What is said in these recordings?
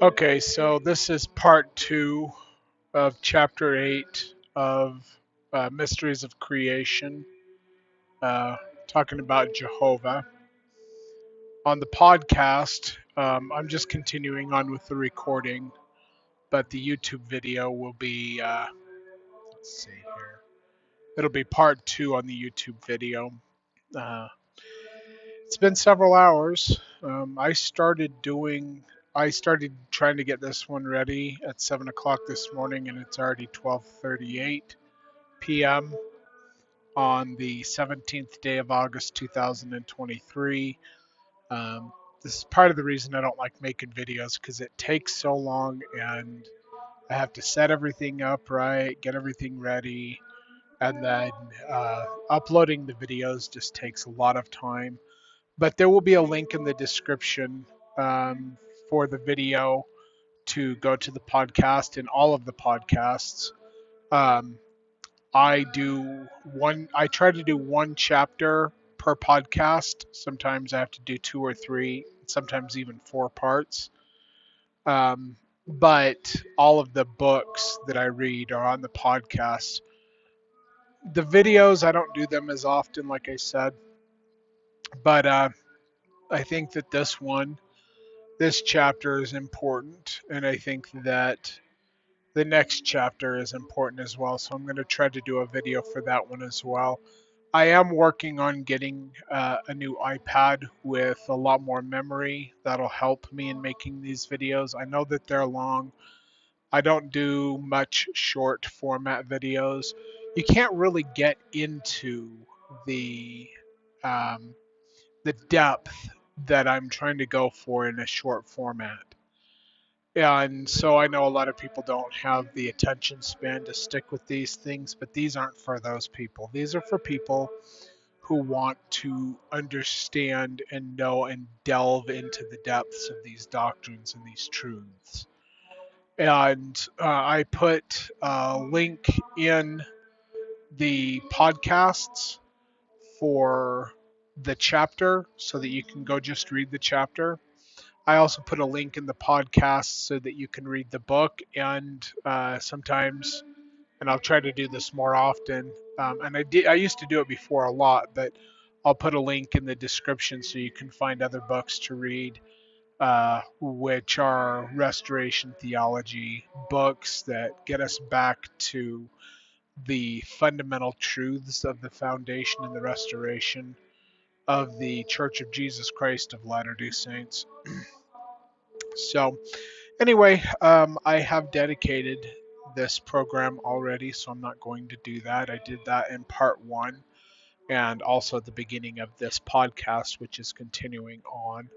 Okay, so this is part two of chapter 8 of Mysteries of Creation, uh, talking about Jehovah. On the podcast, I'm just continuing on with the recording, but the YouTube video will be, let's see here, it'll be part two on the YouTube video. Uh, it's been several hours. I started trying to get this one ready at 7 o'clock this morning, and it's already 12:38 p.m. on the 17th day of August 2023. This is part of the reason I don't like making videos because it takes so long and I have to set everything up right, get everything ready, and then uploading the videos just takes a lot of time. But there will be a link in the description um, for the video to go to the podcast and all of the podcasts. Um, I try to do one chapter per podcast. Sometimes I have to do two or three, sometimes even four parts. But all of the books that I read are on the podcast. The videos, I don't do them as often, like I said, but I think that this chapter is important, and I think that the next chapter is important as well. So I'm going to try to do a video for that one as well. I am working on getting a new iPad with a lot more memory. That'll help me in making these videos. I know that they're long. I don't do much short format videos. You can't really get into the um, the depth that I'm trying to go for in a short format. And so I know a lot of people don't have the attention span to stick with these things, but these aren't for those people. These are for people who want to understand and know and delve into the depths of these doctrines and these truths. And I put a link in the podcasts for the chapter so that you can go just read the chapter. I also put a link in the podcast so that you can read the book, and sometimes, and I'll try to do this more often. And I used to do it before a lot, but I'll put a link in the description so you can find other books to read, which are restoration theology books that get us back to the fundamental truths of the foundation and the restoration of the Church of Jesus Christ of Latter-day Saints. So, anyway, I have dedicated this program already, so I'm not going to do that. I did that in part one and also at the beginning of this podcast, which is continuing on.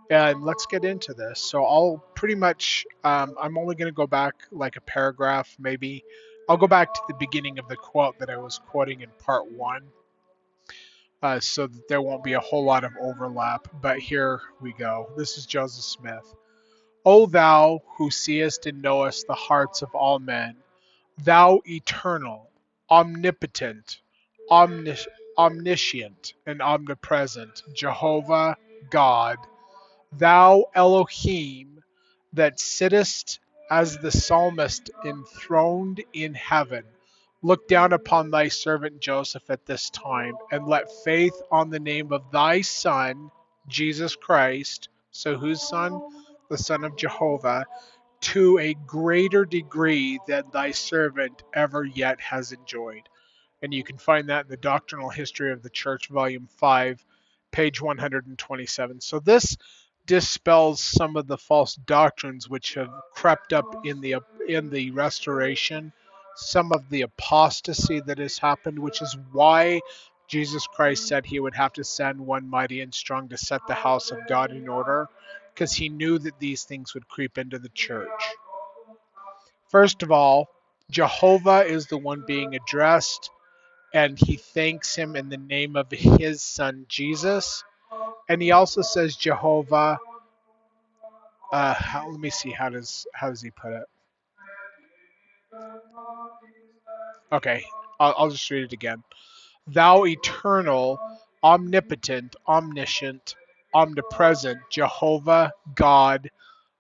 And let's get into this. So, I'll pretty much, I'm only going to go back like a paragraph, maybe. I'll go back to the beginning of the quote that I was quoting in part one, so that there won't be a whole lot of overlap. But here we go. This is Joseph Smith. O thou who seest and knowest the hearts of all men, thou eternal, omnipotent, omniscient, and omnipresent, Jehovah God, thou Elohim that sittest as the psalmist enthroned in heaven, look down upon thy servant Joseph at this time, and let faith on the name of thy Son, Jesus Christ, so whose Son? The Son of Jehovah, to a greater degree than thy servant ever yet has enjoyed. And you can find that in the Doctrinal History of the Church, Volume 5, page 127. So this dispels some of the false doctrines which have crept up in the restoration, some of the apostasy that has happened, which is why Jesus Christ said he would have to send one mighty and strong to set the house of God in order, because he knew that these things would creep into the church. First of all, Jehovah is the one being addressed, and he thanks him in the name of his son Jesus. And he also says Jehovah. Let me see. How does he put it? Okay, I'll just read it again. Thou eternal, omnipotent, omniscient, omnipresent, Jehovah God,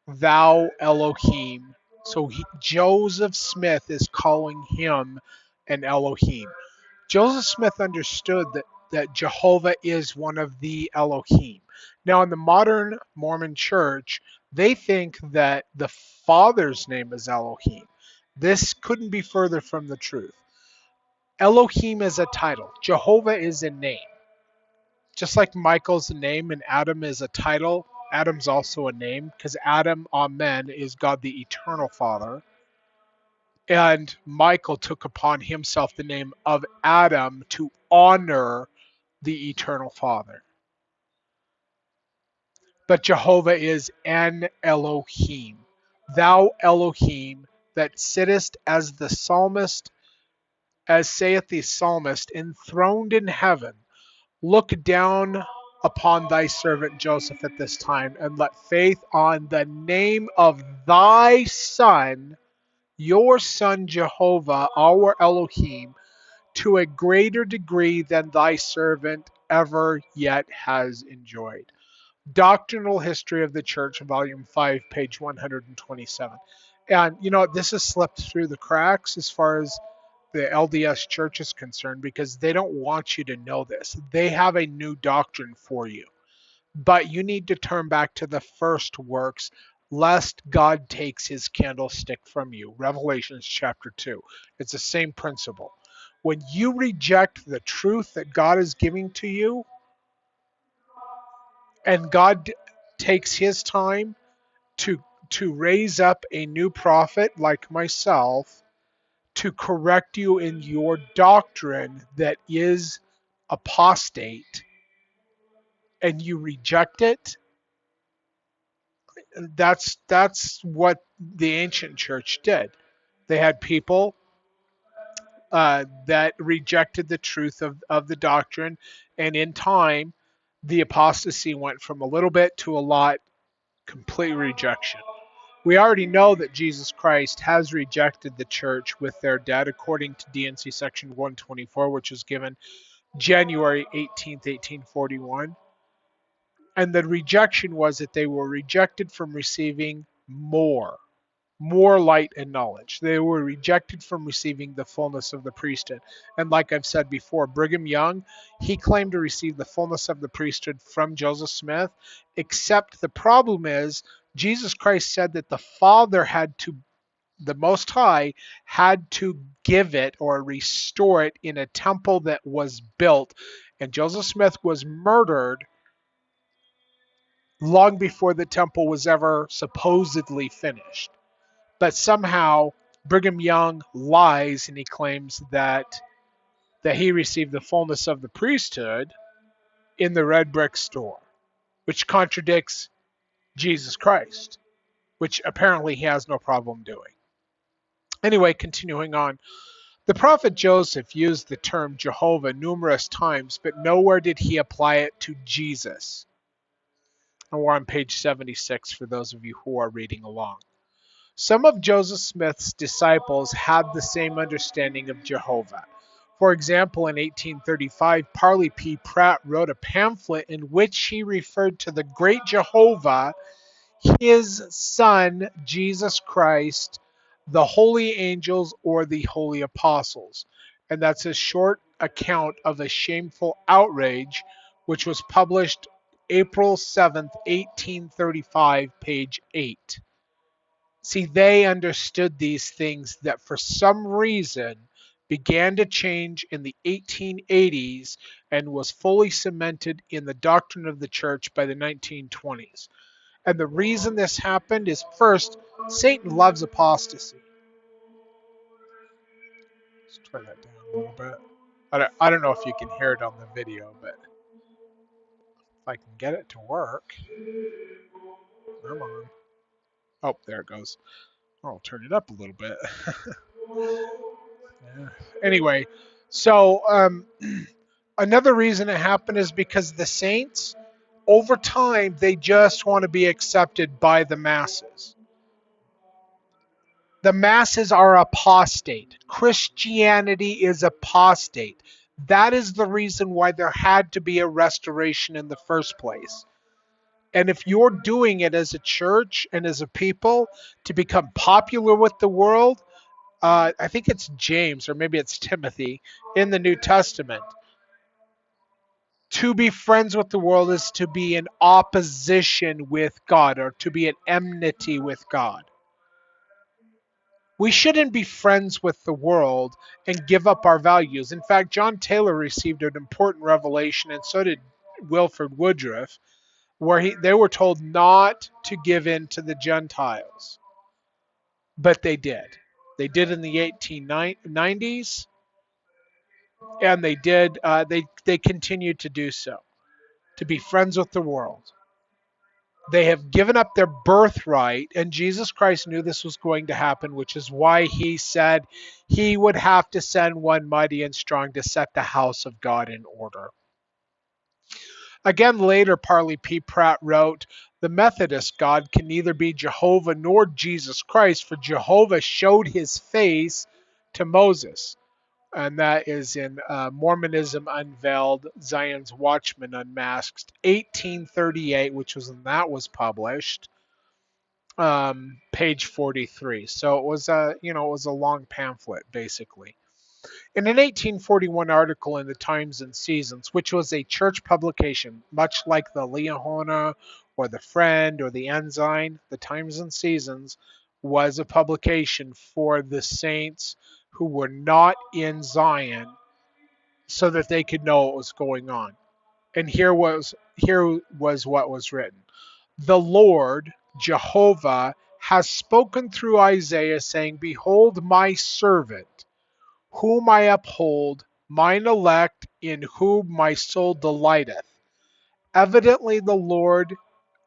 thou Elohim. So Joseph Smith is calling him an Elohim. Joseph Smith understood that Jehovah is one of the Elohim. Now, in the modern Mormon church, they think that the Father's name is Elohim. This couldn't be further from the truth. Elohim is a title. Jehovah is a name. Just like Michael's a name and Adam is a title, Adam's also a name because Adam, Amen, is God the Eternal Father. And Michael took upon himself the name of Adam to honor the Eternal Father. But Jehovah is an Elohim. Thou Elohim that sittest as the psalmist, as saith the psalmist, enthroned in heaven, look down upon thy servant Joseph at this time, and let faith on the name of thy Son, your Son Jehovah, our Elohim, to a greater degree than thy servant ever yet has enjoyed. Doctrinal History of the Church, Volume 5, page 127. And, this has slipped through the cracks as far as the LDS Church is concerned because they don't want you to know this. They have a new doctrine for you. But you need to turn back to the first works, lest God takes his candlestick from you. Revelations chapter 2. It's the same principle. When you reject the truth that God is giving to you, and God takes his time to raise up a new prophet like myself to correct you in your doctrine that is apostate, and you reject it, that's what the ancient church did. They had people that rejected the truth of the doctrine, and in time, the apostasy went from a little bit to a lot, complete rejection. We already know that Jesus Christ has rejected the church with their dead, according to D&C section 124, which was given January 18th, 1841. And the rejection was that they were rejected from receiving more light and knowledge. They were rejected from receiving the fullness of the priesthood. And like I've said before, Brigham Young, he claimed to receive the fullness of the priesthood from Joseph Smith, except the problem is Jesus Christ said that the Most High had to give it or restore it in a temple that was built. And Joseph Smith was murdered long before the temple was ever supposedly finished. But somehow Brigham Young lies and he claims that he received the fullness of the priesthood in the red brick store, which contradicts Jesus Christ, which apparently he has no problem doing. Anyway, continuing on. The prophet Joseph used the term Jehovah numerous times, but nowhere did he apply it to Jesus. And we're on page 76 for those of you who are reading along. Some of Joseph Smith's disciples had the same understanding of Jehovah. For example, in 1835, Parley P. Pratt wrote a pamphlet in which he referred to the great Jehovah, his Son, Jesus Christ, the holy angels, or the holy apostles. And that's a short account of a shameful outrage, which was published April 7th, 1835, page 8. See, they understood these things that for some reason began to change in the 1880s and was fully cemented in the doctrine of the church by the 1920s. And the reason this happened is, first, Satan loves apostasy. Let's turn that down a little bit. I don't know if you can hear it on the video, but if I can get it to work. Come on. Oh, there it goes. I'll turn it up a little bit. Yeah. Anyway, so another reason it happened is because the saints, over time, they just want to be accepted by the masses. The masses are apostate. Christianity is apostate. That is the reason why there had to be a restoration in the first place. And if you're doing it as a church and as a people to become popular with the world, I think it's James or maybe it's Timothy in the New Testament. To be friends with the world is to be in opposition with God or to be at enmity with God. We shouldn't be friends with the world and give up our values. In fact, John Taylor received an important revelation, and so did Wilford Woodruff, where they were told not to give in to the Gentiles, but they did. They did in the 1890s, and they did. They continued to do so, to be friends with the world. They have given up their birthright, and Jesus Christ knew this was going to happen, which is why he said he would have to send one mighty and strong to set the house of God in order. Again, later, Parley P. Pratt wrote, "The Methodist God can neither be Jehovah nor Jesus Christ, for Jehovah showed his face to Moses." And that is in Mormonism Unveiled, Zion's Watchman Unmasked, 1838, which was when that was published, page 43. So it was it was a long pamphlet, basically. In an 1841 article in the Times and Seasons, which was a church publication, much like the Liahona or the Friend or the Ensign, the Times and Seasons was a publication for the saints who were not in Zion so that they could know what was going on. And here was what was written. The Lord, Jehovah, has spoken through Isaiah, saying, "Behold my servant, whom I uphold, mine elect, in whom my soul delighteth." Evidently, the Lord,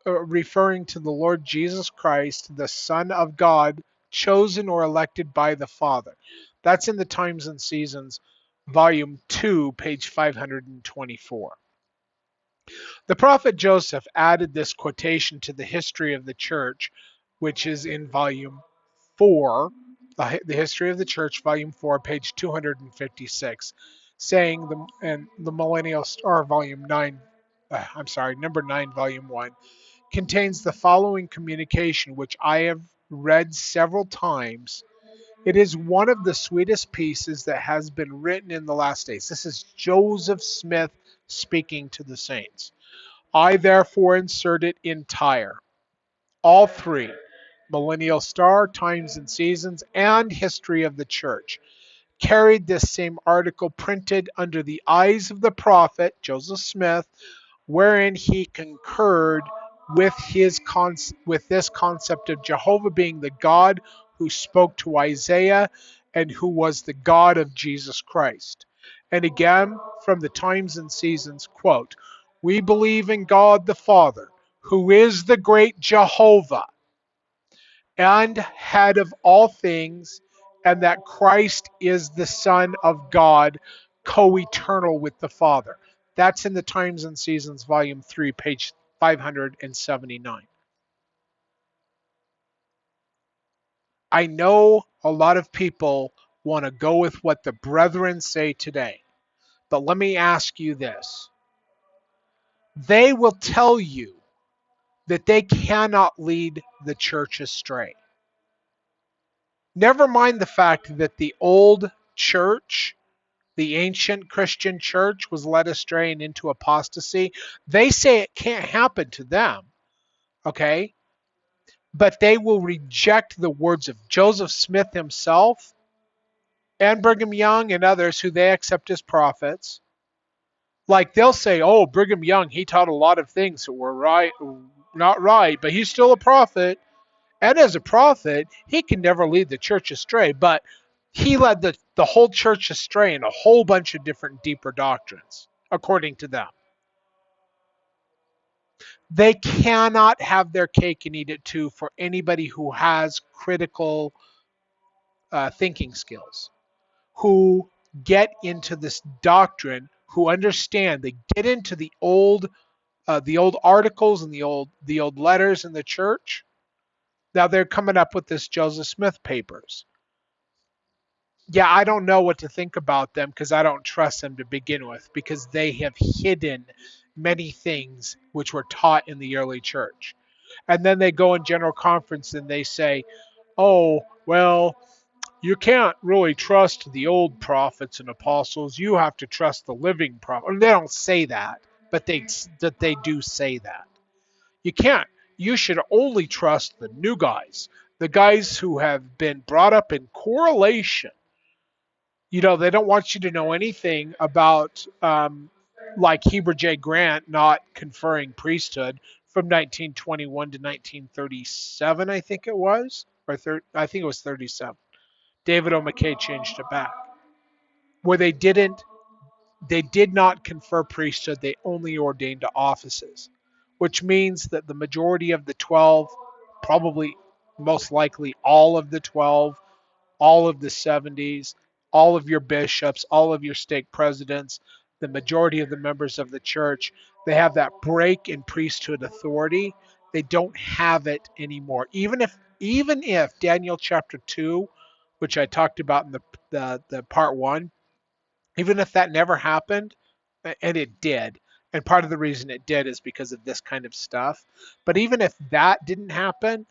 referring to the Lord Jesus Christ, the Son of God, chosen or elected by the Father. That's in the Times and Seasons, Volume 2, page 524. The prophet Joseph added this quotation to the history of the church, which is in volume 4, the history of the church, volume 4, page 256, saying the millennial star, volume 9, number 9, volume 1, contains the following communication, which I have read several times. It is one of the sweetest pieces that has been written in the last days. This is Joseph Smith speaking to the saints. I therefore insert it entire. All three, Millennial Star, Times and Seasons, and History of the Church, carried this same article printed under the eyes of the prophet, Joseph Smith, wherein he concurred with with this concept of Jehovah being the God who spoke to Isaiah and who was the God of Jesus Christ. And again, from the Times and Seasons, quote, "We believe in God the Father, who is the great Jehovah and head of all things, and that Christ is the Son of God, co-eternal with the Father." That's in the Times and Seasons, Volume 3, page 579. I know a lot of people want to go with what the brethren say today, but let me ask you this. They will tell you that they cannot lead the church astray. Never mind the fact that the old church, the ancient Christian church, was led astray and into apostasy. They say it can't happen to them, okay? But they will reject the words of Joseph Smith himself and Brigham Young and others who they accept as prophets. Like they'll say, "Oh, Brigham Young, he taught a lot of things that were right, not right, but he's still a prophet. And as a prophet, he can never lead the church astray, but he led the whole church astray in a whole bunch of different deeper doctrines, according to them." They cannot have their cake and eat it too for anybody who has critical thinking skills, who get into this doctrine, who understand. They get into the old articles and the old letters in the church. Now they're coming up with this Joseph Smith papers. Yeah, I don't know what to think about them because I don't trust them to begin with, because they have hidden many things which were taught in the early church. And then they go in general conference and they say, oh, well, you can't really trust the old prophets and apostles. You have to trust the living prophet. And they don't say that, but they do say that. You can't. You should only trust the new guys, the guys who have been brought up in correlation. They don't want you to know anything about, like Heber J. Grant not conferring priesthood from 1921 to 1937, I think it was, I think it was 37. David O. McKay changed it back, where they did not confer priesthood, they only ordained to offices, which means that the majority of the 12, probably most likely all of the 12, all of the 70s, all of your bishops, all of your stake presidents, the majority of the members of the church, they have that break in priesthood authority. They don't have it anymore. Even if Daniel chapter 2, which I talked about in the part 1, even if that never happened, and it did, and part of the reason it did is because of this kind of stuff, but even if that didn't happen,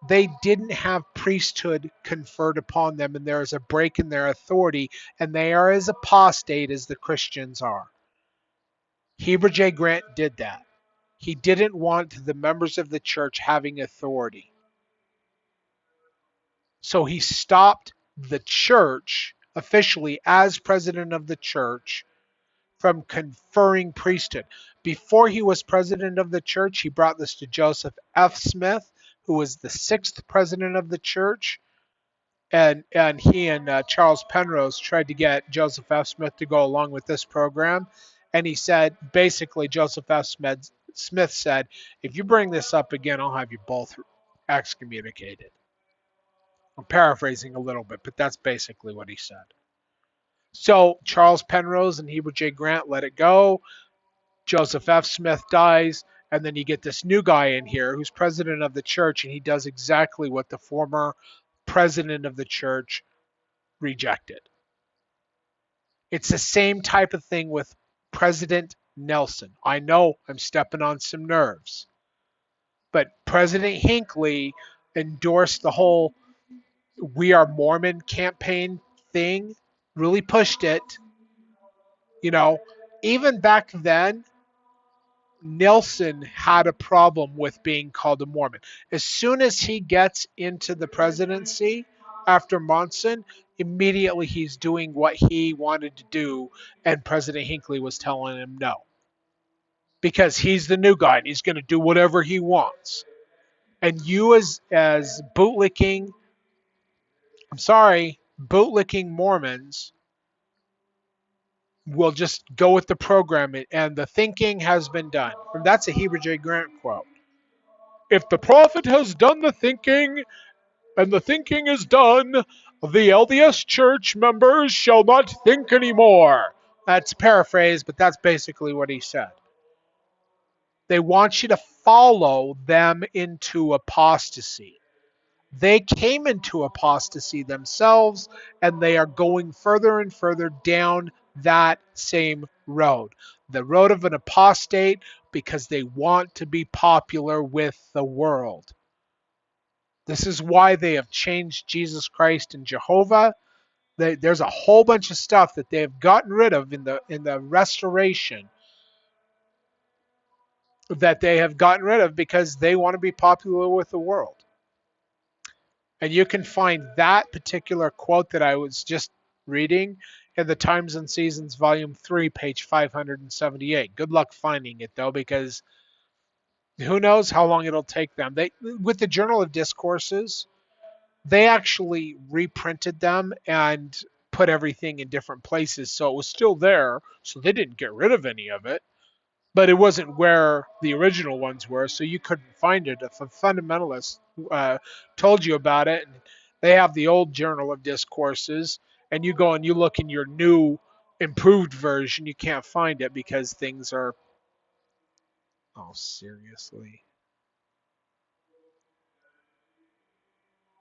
they didn't have priesthood conferred upon them, and there is a break in their authority, and they are as apostate as the Christians are. Heber J. Grant did that. He didn't want the members of the church having authority. So he stopped the church officially as president of the church from conferring priesthood. Before he was president of the church, he brought this to Joseph F. Smith, who was the 6th president of the church. And he and Charles Penrose tried to get Joseph F. Smith to go along with this program. And he said, basically, Joseph F. Smith said, if you bring this up again, I'll have you both excommunicated. I'm paraphrasing a little bit, but that's basically what he said. So Charles Penrose and Heber J. Grant let it go. Joseph F. Smith dies, and then you get this new guy in here who's president of the church, and he does exactly what the former president of the church rejected. It's the same type of thing with President Nelson. I know I'm stepping on some nerves, but President Hinckley endorsed the whole We Are Mormon campaign thing, really pushed it. Even back then, Nelson had a problem with being called a Mormon. As soon as he gets into the presidency after Monson, immediately he's doing what he wanted to do, and President Hinckley was telling him no. Because he's the new guy and he's going to do whatever he wants. And you as bootlicking Mormons will just go with the program, and the thinking has been done. And that's a Heber J. Grant quote. If the prophet has done the thinking, and the thinking is done, the LDS Church members shall not think anymore. That's paraphrased, but that's basically what he said. They want you to follow them into apostasy. They came into apostasy themselves, and they are going further and further down that same road. The road of an apostate, because they want to be popular with the world. This is why they have changed Jesus Christ and Jehovah. There's a whole bunch of stuff that they have gotten rid of in the restoration, that they have gotten rid of because they want to be popular with the world. And you can find that particular quote that I was just reading in the Times and Seasons Volume 3, page 578. Good luck finding it, though, because who knows how long it'll take them. With the Journal of Discourses, they actually reprinted them and put everything in different places, so it was still there, so they didn't get rid of any of it. But it wasn't where the original ones were, so you couldn't find it. If a fundamentalist told you about it, and they have the old Journal of Discourses, and you go and you look in your new, improved version, you can't find it because things are... Oh, seriously?